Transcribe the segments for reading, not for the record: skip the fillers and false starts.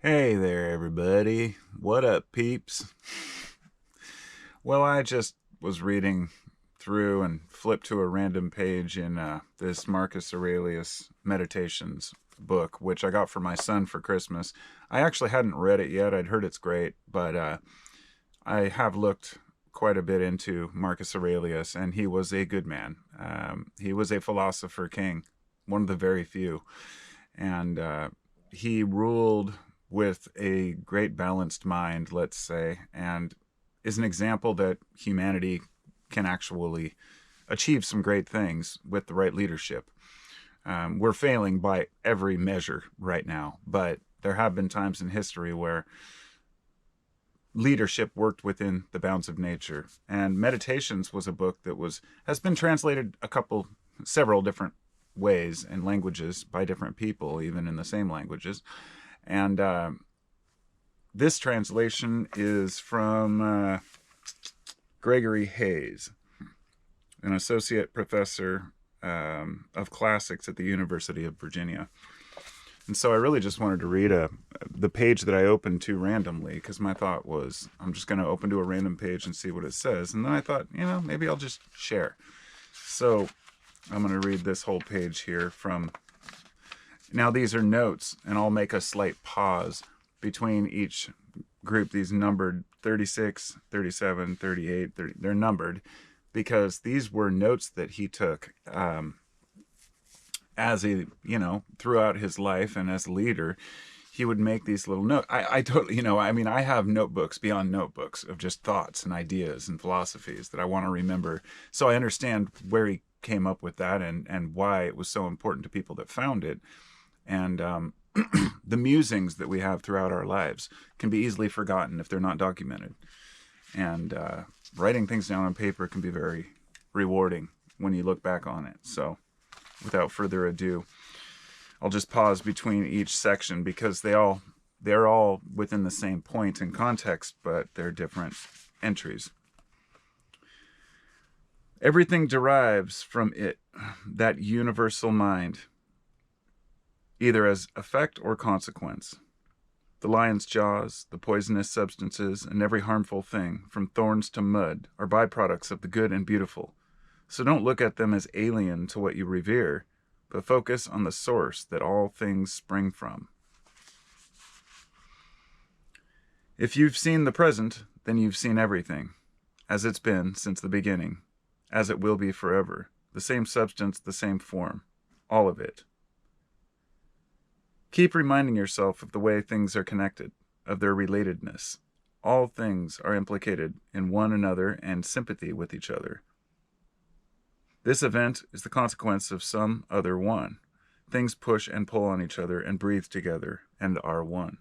Hey there, everybody. What up, peeps? Well, I just was reading through and flipped to a random page in this Marcus Aurelius Meditations book, which I got for my son for Christmas. I actually hadn't read it yet. I'd heard it's great, but I have looked quite a bit into Marcus Aurelius, and he was a good man. He was a philosopher king, one of the very few. And he ruled with a great balanced mind, let's say, and is an example that humanity can actually achieve some great things with the right leadership. We're failing by every measure right now, but there have been times in history where leadership worked within the bounds of nature. And Meditations was a book that has been translated several different ways and languages by different people, even in the same languages. And this translation is from Gregory Hayes, an associate professor of classics at the University of Virginia. And so I really just wanted to read the page that I opened to randomly, because my thought was, I'm just going to open to a random page and see what it says. And then I thought, maybe I'll just share. So I'm going to read this whole page here from... Now these are notes, and I'll make a slight pause between each group. These numbered 36, 37, 38, 30, they're numbered because these were notes that he took throughout his life, and as a leader, he would make these little notes. I totally, I have notebooks beyond notebooks of just thoughts and ideas and philosophies that I want to remember. So I understand where he came up with that and why it was so important to people that found it. And the musings that we have throughout our lives can be easily forgotten if they're not documented. And writing things down on paper can be very rewarding when you look back on it. So without further ado, I'll just pause between each section because they're all within the same point and context, but they're different entries. Everything derives from it, that universal mind, either as effect or consequence. The lion's jaws, the poisonous substances, and every harmful thing, from thorns to mud, are byproducts of the good and beautiful. So don't look at them as alien to what you revere, but focus on the source that all things spring from. If you've seen the present, then you've seen everything, as it's been since the beginning, as it will be forever, the same substance, the same form, all of it. Keep reminding yourself of the way things are connected, of their relatedness. All things are implicated in one another and sympathy with each other. This event is the consequence of some other one. Things push and pull on each other and breathe together and are one.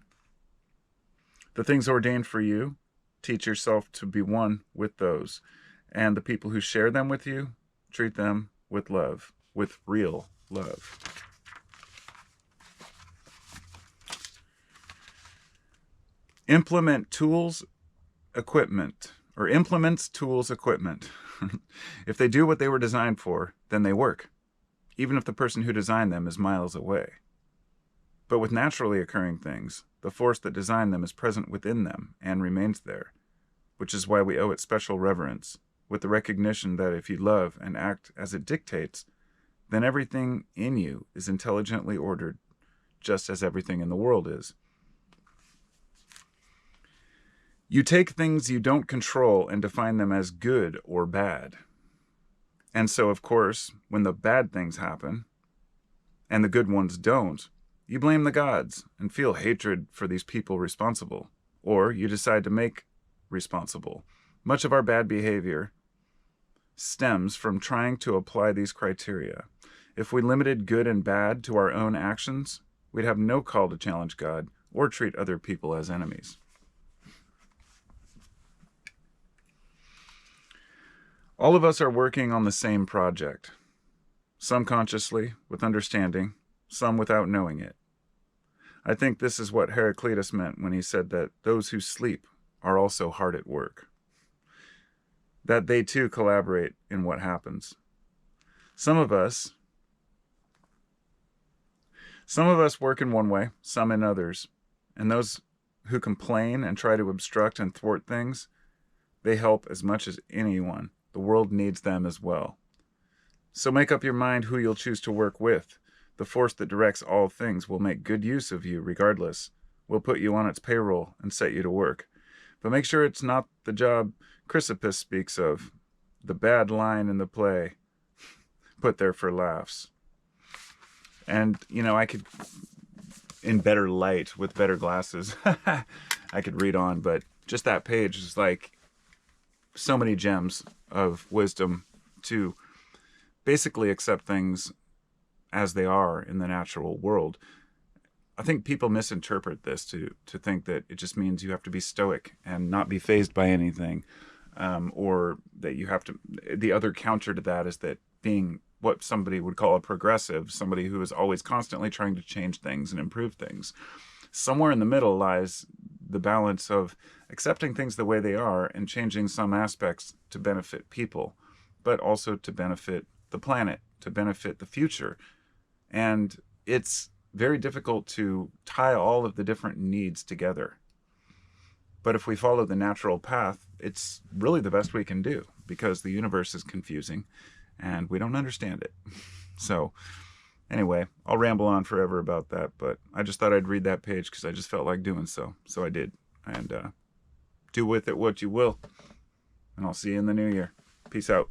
The things ordained for you, teach yourself to be one with those, and the people who share them with you, treat them with love, with real love. Implements, tools, equipment. If they do what they were designed for, then they work, even if the person who designed them is miles away. But with naturally occurring things, the force that designed them is present within them and remains there, which is why we owe it special reverence, with the recognition that if you love and act as it dictates, then everything in you is intelligently ordered, just as everything in the world is. You take things you don't control and define them as good or bad. And so, of course, when the bad things happen, and the good ones don't, you blame the gods and feel hatred for these people responsible, or you decide to make responsible. Much of our bad behavior stems from trying to apply these criteria. If we limited good and bad to our own actions, we'd have no call to challenge God or treat other people as enemies. All of us are working on the same project, some consciously, with understanding, some without knowing it. I think this is what Heraclitus meant when he said that those who sleep are also hard at work, that they too collaborate in what happens. Some of us work in one way, some in others, And those who complain and try to obstruct and thwart things, they help as much as anyone. The world needs them as well. So make up your mind who you'll choose to work with. The force that directs all things will make good use of you regardless. We'll put you on its payroll and set you to work. But make sure it's not the job Chrysippus speaks of, the bad line in the play, put there for laughs. And, I could, in better light, with better glasses, I could read on, but just that page is like so many gems of wisdom to basically accept things as they are in the natural world. I think people misinterpret this to think that it just means you have to be stoic and not be fazed by anything, or that you have to. The other counter to that is that being what somebody would call a progressive, somebody who is always constantly trying to change things and improve things. Somewhere in the middle lies the balance of accepting things the way they are and changing some aspects to benefit people, but also to benefit the planet, to benefit the future. And it's very difficult to tie all of the different needs together. But if we follow the natural path, it's really the best we can do, because the universe is confusing and we don't understand it. So anyway, I'll ramble on forever about that, but I just thought I'd read that page because I just felt like doing so. So I did. And do with it what you will. And I'll see you in the new year. Peace out.